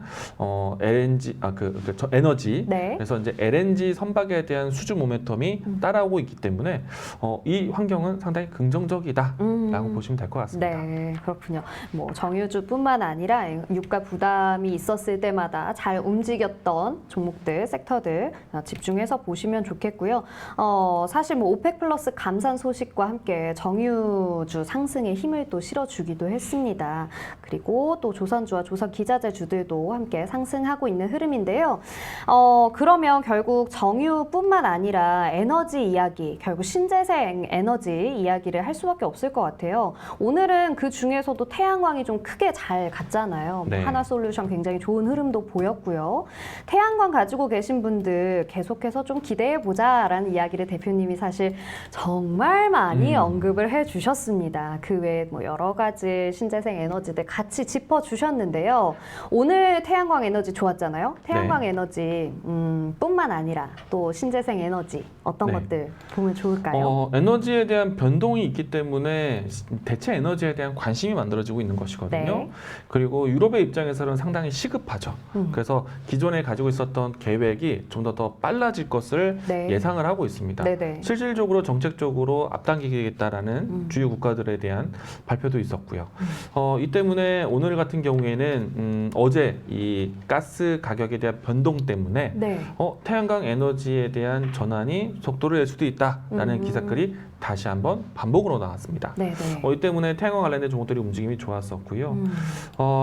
S2: LNG 에너지
S1: 네.
S2: 그래서 이제 LNG 선박에 대한 수주 모멘텀이 따라오고 있기 때문에 이 환경은 상당히 긍정적이다라고 보시면 될 것 같습니다.
S1: 네, 그렇군요. 뭐 정유주뿐만 아니라 유가 부담이 있었을 때마다 잘 움직였던 종목들, 섹터들 집중해서 보시면 좋겠고요. 사실 뭐 오펙 플러스 감산 소식과 함께 정유주 상승에 힘을 또 실어주기도 했습니다. 그리고 또 조선주와 조선 기자재주들도 함께 상승하고 있는 흐름인데요. 그러면 결국 정유뿐만 아니라 에너지 이야기, 결국 신재생 에너지 이야기를 할 수밖에 없을 것 같아요. 오늘은 그 중에서도 태양광이 좀 크게 잘 갔잖아요.
S2: 네.
S1: 하나솔루션 굉장히 좋은 흐름도 보였고요. 태양광 가지고 계신 분들 계속해서 좀 기대해보자라는 이야기를 대표님이 사실 정말 많이 언급을 해주셨습니다. 그 외에 뭐 여러 가지 신재생 에너지들 같이 짚어주셨는데요. 오늘 태양광 에너지 좋았잖아요. 태양광
S2: 네.
S1: 에너지 뿐만 아니라 또 신재생 에너지 어떤
S2: 네.
S1: 것들 보면 좋을까요?
S2: 에너지에 대한 변동이 있기 때문에 대체 에너지에 대한 관심이 만들어지고 있는 것이거든요.
S1: 네.
S2: 그리고 유럽의 입장에서는 상당히 시급하죠. 그래서 기존에 가지고 있었던 계획이 좀 더 빨라질 것을
S1: 네.
S2: 예상을 하고 있습니다.
S1: 네네.
S2: 실질적으로 정책적으로 앞당기겠다라는 주요 국가들에 대한 발표도 있었고요. 이 때문에 오늘 같은 경우에는 어제 이 가스 가격에 대한 변동 때문에
S1: 네.
S2: 태양광 에너지에 대한 전환이 속도를 낼 수도 있다라는 기사글이 다시 한번 반복으로 나왔습니다.
S1: 네네.
S2: 이 때문에 태양광 관련된 종목들이 움직임이 좋았었고요.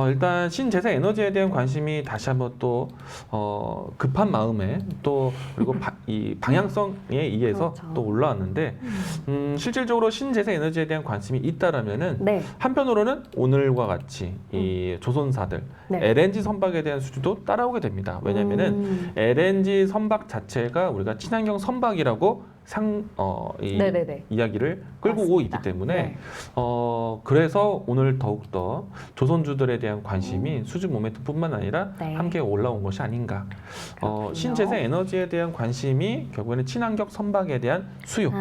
S2: 일단 신재생 에너지에 대한 관심이 다시 한번 또 급한 마음에 또 그리고 이 방향성에 의해서
S1: 그렇죠.
S2: 또 올라왔는데 실질적으로 신재생 에너지에 대한 관심이 있다라면은
S1: 네.
S2: 한편으로는 오늘과 같이 이 조선사들
S1: 네.
S2: LNG 선박에 대한 수주도 따라오게 됩니다. 왜냐하면은 LNG 선박 자체가 우리가 친환경 선박이라고
S1: 네네네.
S2: 이야기를 끌고 오고
S1: 맞습니다.
S2: 있기 때문에
S1: 네.
S2: 그래서 오늘 더욱더 조선주들에 대한 관심이 수주 모멘텀뿐만 아니라
S1: 네.
S2: 함께 올라온 것이 아닌가.
S1: 그렇군요.
S2: 신재생 에너지에 대한 관심이 결국에는 친환경 선박에 대한 수요.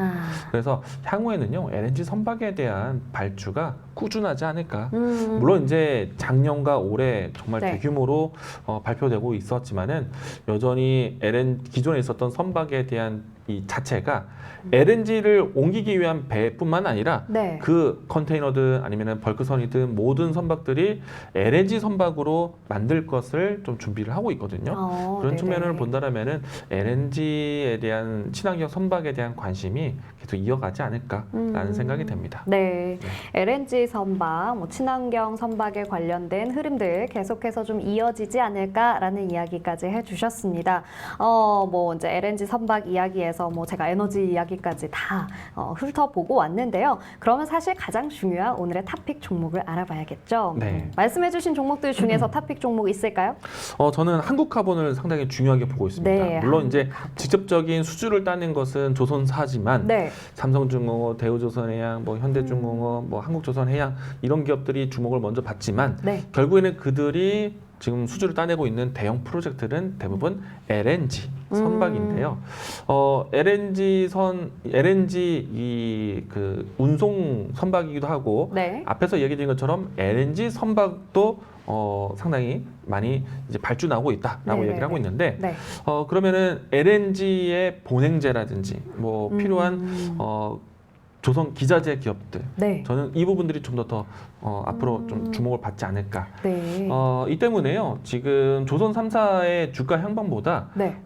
S2: 그래서 향후에는요 LNG 선박에 대한 발주가 꾸준하지 않을까. 물론 이제 작년과 올해 정말
S1: 네.
S2: 대규모로 발표되고 있었지만은 여전히 기존에 있었던 선박에 대한 이 자체가 LNG를 옮기기 위한 배뿐만 아니라
S1: 네.
S2: 그 컨테이너든 아니면은 벌크선이든 모든 선박들이 LNG 선박으로 만들 것을 좀 준비를 하고 있거든요. 그런
S1: 네네.
S2: 측면을 본다라면은 LNG에 대한 친환경 선박에 대한 관심이 계속 이어가지 않을까라는 생각이 됩니다.
S1: 네, LNG 선박, 뭐 친환경 선박에 관련된 흐름들 계속해서 좀 이어지지 않을까라는 이야기까지 해주셨습니다. 뭐 이제 LNG 선박 이야기에서 뭐 제가 에너지 이야기까지 다 훑어보고 왔는데요. 그러면 사실 가장 중요한 오늘의 탑픽 종목을 알아봐야겠죠.
S2: 네.
S1: 말씀해주신 종목들 중에서 탑픽 종목 있을까요?
S2: 저는 한국카본을 상당히 중요하게 보고 있습니다.
S1: 네,
S2: 물론 이제
S1: 한국카본.
S2: 직접적인 수주를 따낸 것은 조선사지만
S1: 네,
S2: 삼성중공업, 대우조선해양, 뭐 현대중공업, 뭐 한국조선해양 이런 기업들이 주목을 먼저 받지만
S1: 네.
S2: 결국에는 그들이 지금 수주를 따내고 있는 대형 프로젝트는 대부분 LNG 선박인데요. LNG 이 그 운송 선박이기도 하고
S1: 네.
S2: 앞에서 얘기드린 것처럼 LNG 선박도 상당히 많이 이제 발주 나오고 있다라고
S1: 네네네.
S2: 얘기를 하고 있는데
S1: 네.
S2: 그러면은 LNG의 본행제라든지 뭐 필요한 조선 기자재 기업들
S1: 네.
S2: 저는 이 부분들이 좀 더 앞으로 좀 주목을 받지 않을까.
S1: 네.
S2: 이 때문에요. 지금 조선 3사의 주가 향방보다
S1: 네.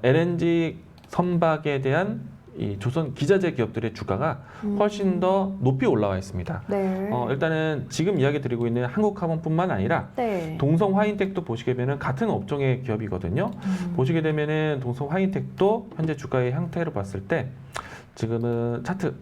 S2: LNG 선박에 대한 이 조선 기자재 기업들의 주가가 훨씬 더 높이 올라와 있습니다.
S1: 네.
S2: 일단은 지금 이야기 드리고 있는 한국카본뿐만 아니라
S1: 네.
S2: 동성화인텍도 보시게 되면 같은 업종의 기업이거든요. 보시게 되면은 동성화인텍도 현재 주가의 형태를 봤을 때 지금은 차트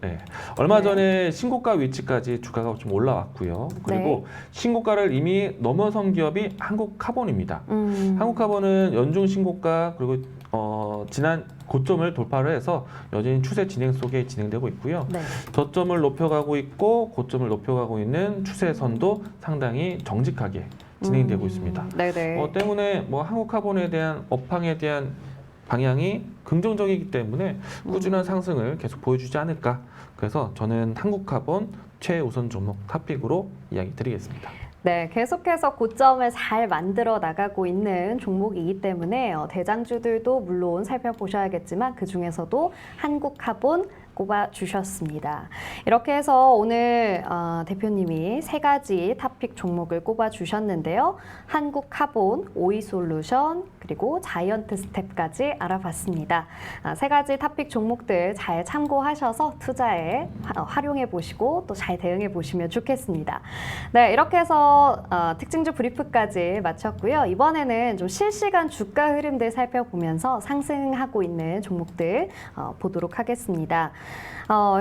S2: 얼마
S1: 네.
S2: 전에 신고가 위치까지 주가가 좀 올라왔고요. 그리고
S1: 네.
S2: 신고가를 이미 넘어선 기업이 한국카본입니다. 한국카본은 연중 신고가 그리고 지난 고점을 돌파를 해서 여전히 추세 진행 속에 진행되고 있고요.
S1: 네.
S2: 저점을 높여가고 있고 고점을 높여가고 있는 추세선도 상당히 정직하게 진행되고 있습니다.
S1: 네네.
S2: 때문에 뭐 한국카본에 대한 업황에 대한 방향이 긍정적이기 때문에 꾸준한 상승을 계속 보여주지 않을까. 그래서 저는 한국카본 최우선 종목 탑픽으로 이야기 드리겠습니다.
S1: 네, 계속해서 고점을 잘 만들어 나가고 있는 종목이기 때문에 대장주들도 물론 살펴보셔야겠지만 그 중에서도 한국카본 꼽아주셨습니다. 이렇게 해서 오늘 대표님이 3가지 탑픽 종목을 꼽아주셨는데요. 한국카본, 오이솔루션, 그리고 자이언트 스텝까지 알아봤습니다. 3가지 탑픽 종목들 잘 참고하셔서 투자에 활용해 보시고 또 잘 대응해 보시면 좋겠습니다. 네, 이렇게 해서 특징주 브리프까지 마쳤고요. 이번에는 좀 실시간 주가 흐름들 살펴보면서 상승하고 있는 종목들 보도록 하겠습니다.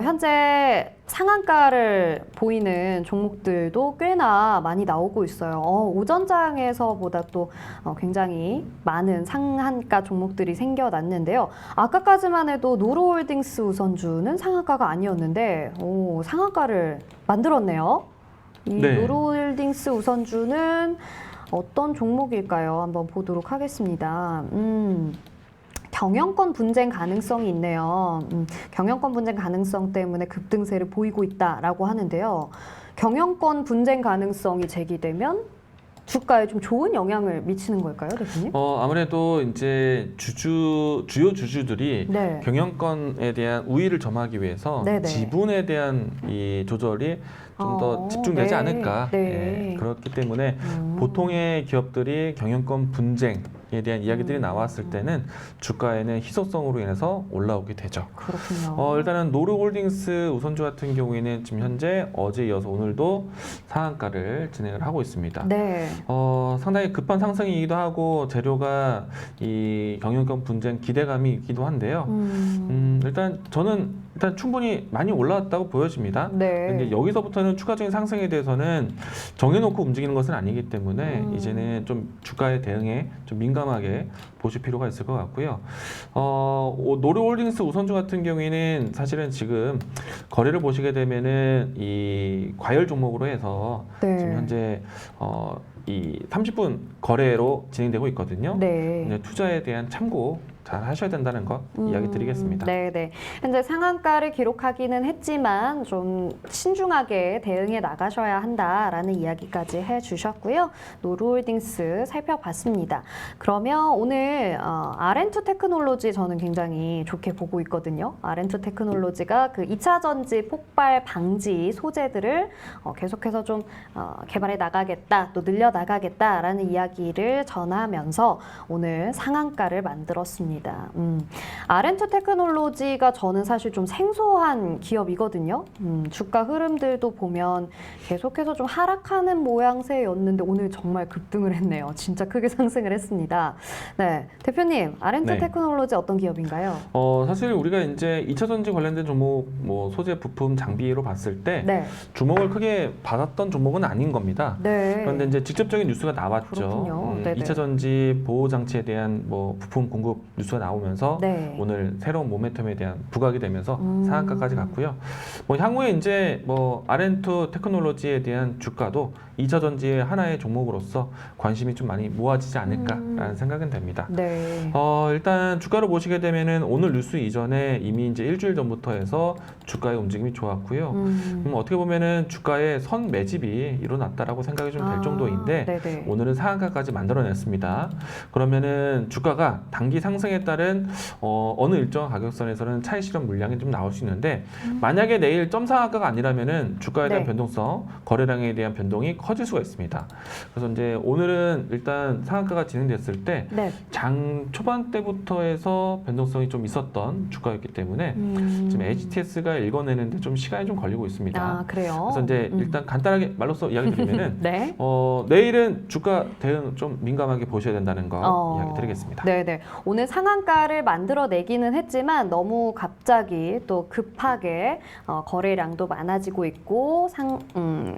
S1: 현재 상한가를 보이는 종목들도 꽤나 많이 나오고 있어요. 오전장에서보다 또 굉장히 많은 상한가 종목들이 생겨났는데요. 아까까지만 해도 노루홀딩스 우선주는 상한가가 아니었는데 상한가를 만들었네요. 이
S2: 네.
S1: 노루홀딩스 우선주는 어떤 종목일까요? 한번 보도록 하겠습니다. 경영권 분쟁 가능성이 있네요. 경영권 분쟁 가능성 때문에 급등세를 보이고 있다라고 하는데요. 경영권 분쟁 가능성이 제기되면 주가에 좀 좋은 영향을 미치는 걸까요, 대표님?
S2: 아무래도 이제 주요 주주들이
S1: 네.
S2: 경영권에 대한 우위를 점하기 위해서
S1: 네네.
S2: 지분에 대한 이 조절이 좀 더 집중되지
S1: 네.
S2: 않을까.
S1: 네.
S2: 그렇기 때문에 보통의 기업들이 경영권 분쟁에 대한 이야기들이 나왔을 때는 주가에는 희소성으로 인해서 올라오게 되죠.
S1: 그렇군요.
S2: 일단은 노루홀딩스 우선주 같은 경우에는 지금 현재 어제 이어서 오늘도 상한가를 진행을 하고 있습니다.
S1: 네.
S2: 상당히 급한 상승이기도 하고 재료가 이 경영권 분쟁 기대감이 있기도 한데요. 일단 저는 충분히 많이 올라왔다고 보여집니다.
S1: 네.
S2: 근데 여기서부터는 추가적인 상승에 대해서는 정해놓고 움직이는 것은 아니기 때문에 이제는 좀 주가의 대응에 좀 민감하게 보실 필요가 있을 것 같고요. 노루홀딩스 우선주 같은 경우에는 사실은 지금 거래를 보시게 되면은 이 과열 종목으로 해서
S1: 네.
S2: 지금 현재 이 30분 거래로 진행되고 있거든요.
S1: 네.
S2: 근데 투자에 대한 참고 잘 하셔야 된다는 거 이야기 드리겠습니다.
S1: 네네. 현재 상한가를 기록하기는 했지만 좀 신중하게 대응해 나가셔야 한다라는 이야기까지 해주셨고요. 노루홀딩스 살펴봤습니다. 그러면 오늘 R&2 테크놀로지 저는 굉장히 좋게 보고 있거든요. R&2 테크놀로지가 그 2차 전지 폭발 방지 소재들을 계속해서 좀 개발해 나가겠다, 또 늘려 나가겠다라는 이야기를 전하면서 오늘 상한가를 만들었습니다. R&2 테크놀로지가 저는 사실 좀 생소한 기업이거든요. 주가 흐름들도 보면 계속해서 좀 하락하는 모양새였는데 오늘 정말 급등을 했네요. 진짜 크게 상승을 했습니다. 네, 대표님, R&2
S2: 네.
S1: 테크놀로지 어떤 기업인가요?
S2: 사실 우리가 이제 2차 전지 관련된 종목, 뭐 소재, 부품, 장비로 봤을 때
S1: 네.
S2: 주목을 크게 받았던 종목은 아닌 겁니다.
S1: 네.
S2: 그런데 이제 직접적인 뉴스가 나왔죠.
S1: 그렇군요. 네네.
S2: 2차 전지 보호 장치에 대한 뭐 부품 공급 뉴스가 나오면서
S1: 네.
S2: 오늘 새로운 모멘텀에 대한 부각이 되면서 상한가까지 갔고요. 뭐 향후에 이제 뭐 R&2 테크놀로지에 대한 주가도 2차 전지의 하나의 종목으로서 관심이 좀 많이 모아지지 않을까라는 생각은 됩니다.
S1: 네.
S2: 일단 주가를 보시게 되면은 오늘 뉴스 이전에 이미 이제 일주일 전부터 해서 주가의 움직임이 좋았고요. 어떻게 보면은 주가의 선 매집이 일어났다라고 생각이 좀 될 정도인데
S1: 네네.
S2: 오늘은 상한가까지 만들어냈습니다. 그러면은 주가가 단기 상승에 따른 어느 일정 가격선에서는 차익 실현 물량이 좀 나올 수 있는데 만약에 내일 점 상한가가 아니라면은 주가에 대한
S1: 네.
S2: 변동성, 거래량에 대한 변동이 커질 수가 있습니다. 그래서 이제 오늘은 일단 상한가가 진행됐을 때
S1: 네.
S2: 장 초반 때부터 해서 변동성이 좀 있었던 주가였기 때문에 지금 HTS가 읽어내는데 좀 시간이 좀 걸리고 있습니다.
S1: 아, 그래요?
S2: 그래서 이제 일단 간단하게 말로써 이야기 드리면은
S1: 네.
S2: 내일은 주가 대응 좀 민감하게 보셔야 된다는 거 이야기 드리겠습니다.
S1: 네네. 오늘 상한가를 만들어내기는 했지만 너무 갑자기 또 급하게 거래량도 많아지고 있고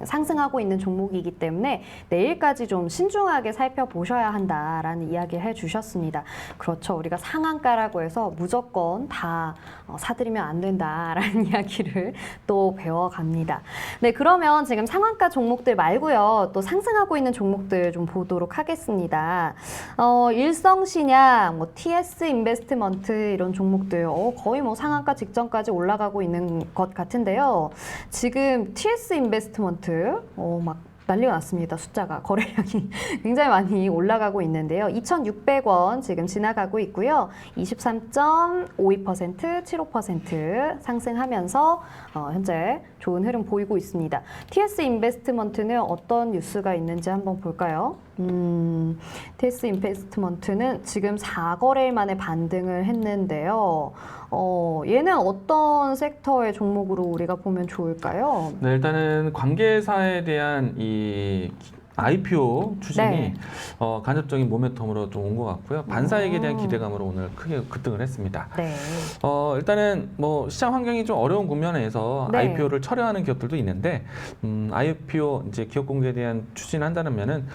S1: 상승하고 있는 종목이기 때문에 내일까지 좀 신중하게 살펴보셔야 한다라는 이야기를 해주셨습니다. 그렇죠. 우리가 상한가라고 해서 무조건 다 사들이면 안 된다라는 이야기를 또 배워갑니다. 네, 그러면 지금 상한가 종목들 말고요. 또 상승하고 있는 종목들 좀 보도록 하겠습니다. 일성신약, 뭐 TS 인베스트먼트 이런 종목들 거의 뭐 상한가 직전까지 올라가고 있는 것 같은데요. 지금 TS 인베스트먼트 막 난리가 났습니다. 숫자가 거래량이 굉장히 많이 올라가고 있는데요. 2,600원 지금 지나가고 있고요. 23.52%, 75% 상승하면서 현재 좋은 흐름 보이고 있습니다. TS 인베스트먼트는 어떤 뉴스가 있는지 한번 볼까요? TS 인베스트먼트는 지금 4거래일 만에 반등을 했는데요. 얘는 어떤 섹터의 종목으로 우리가 보면 좋을까요?
S2: 네, 일단은 관계사에 대한 이 IPO 추진이
S1: 네.
S2: 간접적인 모멘텀으로 좀 온 것 같고요. 반사익에 대한 기대감으로 오늘 크게 급등을 했습니다.
S1: 네.
S2: 일단은 뭐 시장 환경이 좀 어려운 국면에서
S1: 네.
S2: IPO를 철회하는 기업들도 있는데 IPO 이제 기업 공개에 대한 추진한다면은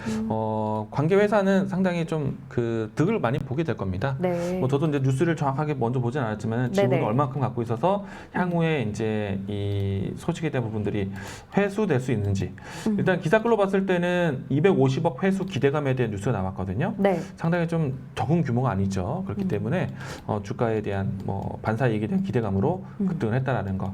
S2: 관계 회사는 상당히 좀 그 득을 많이 보게 될 겁니다.
S1: 네.
S2: 뭐 저도 이제 뉴스를 정확하게 먼저 보진 않았지만 지분을
S1: 네네.
S2: 얼마큼 갖고 있어서 향후에 이제 이 소식에 대한 부분들이 회수될 수 있는지 일단 기사글로 봤을 때는 250억 회수 기대감에 대한 뉴스가 나왔거든요.
S1: 네.
S2: 상당히 좀 적은 규모가 아니죠. 그렇기 때문에 주가에 대한 뭐 반사이익에 대한 기대감으로 급등을 했다라는 것.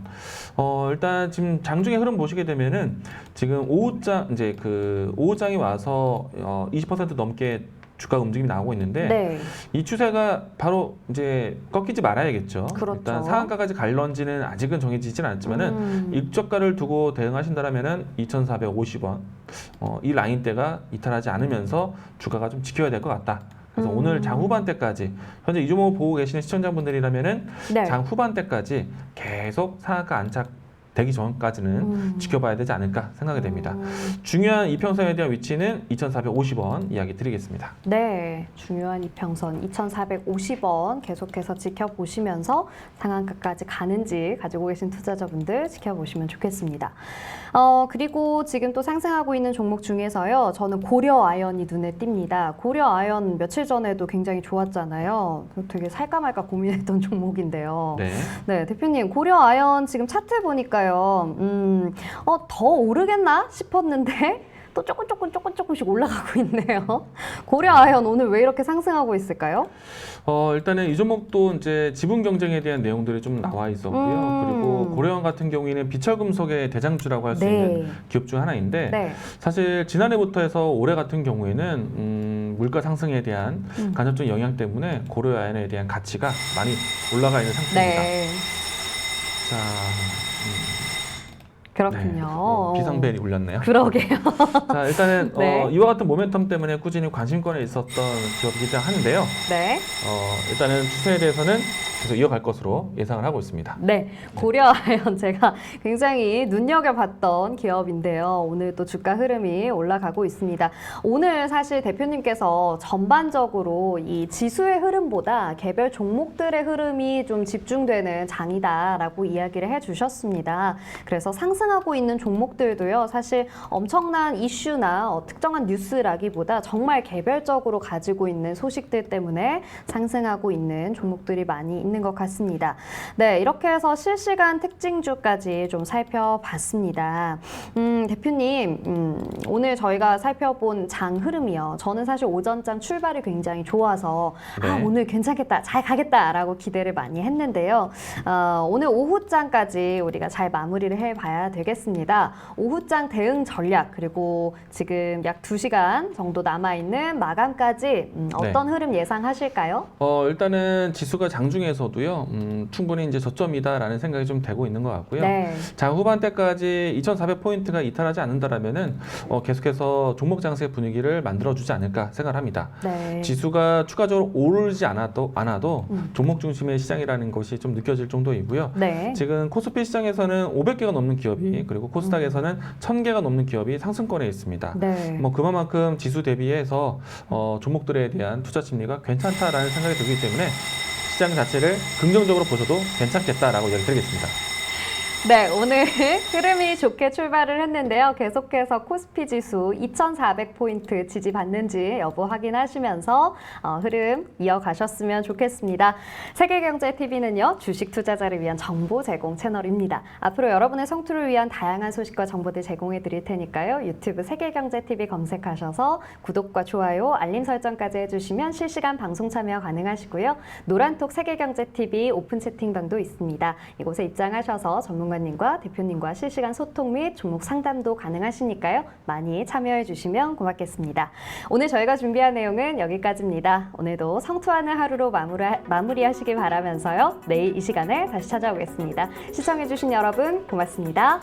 S2: 일단 지금 장중의 흐름 보시게 되면은 지금 오후장 이제 그 오후장이 와서 20% 넘게 주가 움직임이 나오고 있는데
S1: 네.
S2: 이 추세가 바로 이제 꺾이지 말아야겠죠.
S1: 그렇죠.
S2: 일단 상한가까지 갈런지는 아직은 정해지진 않지만은 일저가를 두고 대응하신다라면은 2,450원 이 라인대가 이탈하지 않으면서 주가가 좀 지켜야 될 것 같다. 그래서 오늘 장 후반대까지 현재 이 종목 보고 계시는 시청자분들이라면은
S1: 네.
S2: 장 후반대까지 계속 상한가 안착되기 전까지는 지켜봐야 되지 않을까 생각이 됩니다. 중요한 이평선에 대한 위치는 2,450원 이야기 드리겠습니다.
S1: 네, 중요한 이평선 2,450원 계속해서 지켜보시면서 상한가까지 가는지 가지고 계신 투자자분들 지켜보시면 좋겠습니다. 그리고 지금 또 상승하고 있는 종목 중에서요. 저는 고려아연이 눈에 띕니다. 고려아연 며칠 전에도 굉장히 좋았잖아요. 되게 살까 말까 고민했던 종목인데요.
S2: 네.
S1: 네, 대표님 고려아연 지금 차트 보니까요. 더 오르겠나 싶었는데 또 조금씩 올라가고 있네요. 고려아연 오늘 왜 이렇게 상승하고 있을까요?
S2: 일단은 이 종목도 이제 지분 경쟁에 대한 내용들이 좀 나와 있었고요. 그리고 고려아연 같은 경우에는 비철금속의 대장주라고 할 수
S1: 네.
S2: 있는 기업 중 하나인데
S1: 네.
S2: 사실 지난해부터 해서 올해 같은 경우에는 물가 상승에 대한 간접적인 영향 때문에 고려아연에 대한 가치가 많이 올라가 있는 상태입니다.
S1: 네.
S2: 자,
S1: 그렇군요.
S2: 비상벨이 울렸네요.
S1: 그러게요.
S2: 자, 일단은
S1: 네.
S2: 이와 같은 모멘텀 때문에 꾸준히 관심권에 있었던 기업이기도 한데요.
S1: 네.
S2: 일단은 추세에 대해서는 계속 이어갈 것으로 예상을 하고 있습니다.
S1: 네, 고려아연 제가 굉장히 눈여겨봤던 기업인데요. 오늘 또 주가 흐름이 올라가고 있습니다. 오늘 사실 대표님께서 전반적으로 이 지수의 흐름보다 개별 종목들의 흐름이 좀 집중되는 장이다라고 이야기를 해주셨습니다. 그래서 상승하고 있는 종목들도요, 사실 엄청난 이슈나 특정한 뉴스라기보다 정말 개별적으로 가지고 있는 소식들 때문에 상승하고 있는 종목들이 많이 있는 것 같습니다. 네, 이렇게 해서 실시간 특징주까지 좀 살펴봤습니다. 대표님, 오늘 저희가 살펴본 장 흐름이요. 저는 사실 오전장 출발이 굉장히 좋아서
S2: 네.
S1: 오늘 괜찮겠다, 잘 가겠다라고 기대를 많이 했는데요. 오늘 오후장까지 우리가 잘 마무리를 해봐야 되겠습니다. 오후장 대응 전략 그리고 지금 약 2시간 정도 남아있는 마감까지 어떤 흐름 예상하실까요?
S2: 일단은 지수가 장중에서 입장에서도요, 충분히 이제 저점이다라는 생각이 좀 되고 있는 것 같고요.
S1: 네.
S2: 장 후반대까지 2,400포인트가 이탈하지 않는다라면은 계속해서 종목 장세 분위기를 만들어주지 않을까 생각합니다.
S1: 네.
S2: 지수가 추가적으로 오르지 않아도 종목 중심의 시장이라는 것이 좀 느껴질 정도이고요.
S1: 네.
S2: 지금 코스피 시장에서는 500개가 넘는 기업이 그리고 코스닥에서는 1000개가 넘는 기업이 상승권에 있습니다.
S1: 네.
S2: 뭐 그만큼 지수 대비해서 종목들에 대한 투자 심리가 괜찮다라는 생각이 들기 때문에 시장 자체를 긍정적으로 보셔도 괜찮겠다라고 이야기 드리겠습니다.
S1: 네, 오늘 흐름이 좋게 출발을 했는데요. 계속해서 코스피 지수 2,400포인트 지지받는지 여부 확인하시면서 흐름 이어가셨으면 좋겠습니다. 세계경제TV는요, 주식 투자자를 위한 정보 제공 채널입니다. 앞으로 여러분의 성투를 위한 다양한 소식과 정보들 제공해 드릴 테니까요. 유튜브 세계경제TV 검색하셔서 구독과 좋아요, 알림 설정까지 해주시면 실시간 방송 참여 가능하시고요. 노란톡 세계경제TV 오픈 채팅방도 있습니다. 이곳에 입장하셔서 전문가님과 대표님과 실시간 소통 및 종목 상담도 가능하시니까요. 많이 참여해 주시면 고맙겠습니다. 오늘 저희가 준비한 내용은 여기까지입니다. 오늘도 성투하는 하루로 마무리하시길 바라면서요. 내일 이 시간에 다시 찾아오겠습니다. 시청해 주신 여러분 고맙습니다.